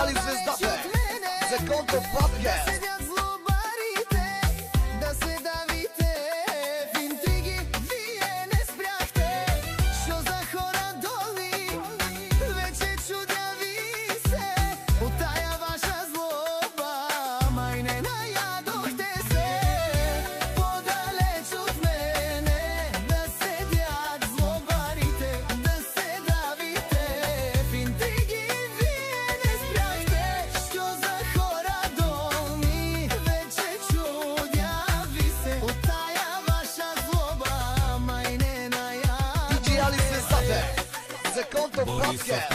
Видяли звездата? Законто подкаст. Законто подкаст.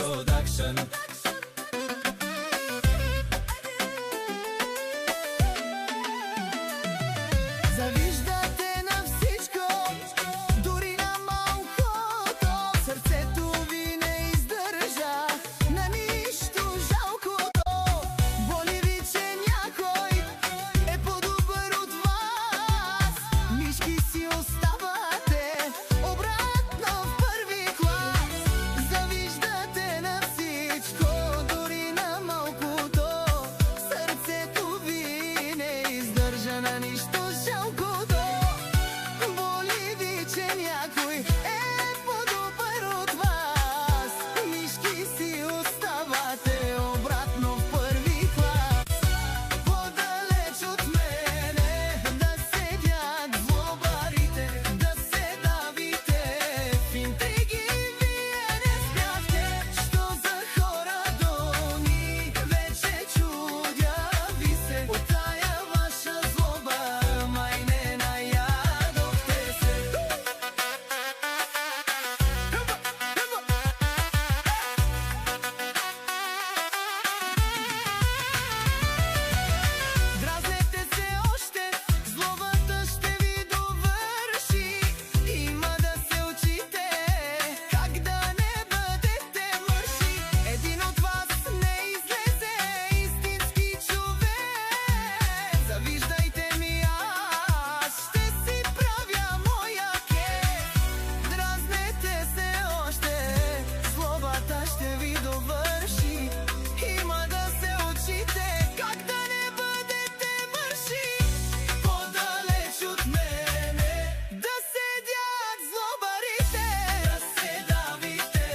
Завиждате на всичко, дори на малкото. Сърцето ви не издържа на нищо жалкото. Боли ви, че някой е по-добър от вас. Мишки си оставате обратно в първи клас. Завиждате на всичко, дори на малкото. Сърцето ви не издържа на нищо жалкото. Боли ви, че някой е по-добър от вас. Мишки си оставате обратно в първи клас. По-далеч от мене да седят злобарите, да се давите в интриги. Вие не спряхте, що за хора долни. Вече чудя ви се от тая ваша злоба. Май не наядохте се. Дразнете се още, злобата ще ви довърши. Има да се учите как да не бъдете мърши. Един от вас не излезе истински човек. Завиждайте ми, аз ще си правя моя кеф. Дразнете се още, злобата ще ви довърши. Има да се учите как да не бъдете мърши. По-далеч от мене да седят злобарите, да се давите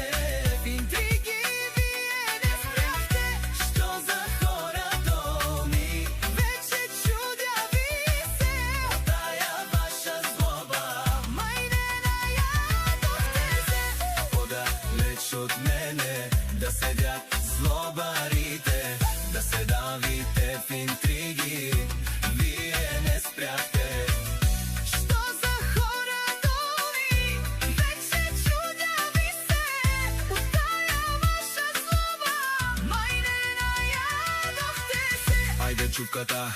в интриги. Вие не спряхте, що за хора долни. Вече чудя ви се от тая ваша злоба. Май не наядохте се. По-далеч от мене да седят злобарите, да се давите в интриги. Вие не спряхте, що за хора долни. Вече чудя ви се от тая ваша злоба. Май не наядохте се. Айде чуката.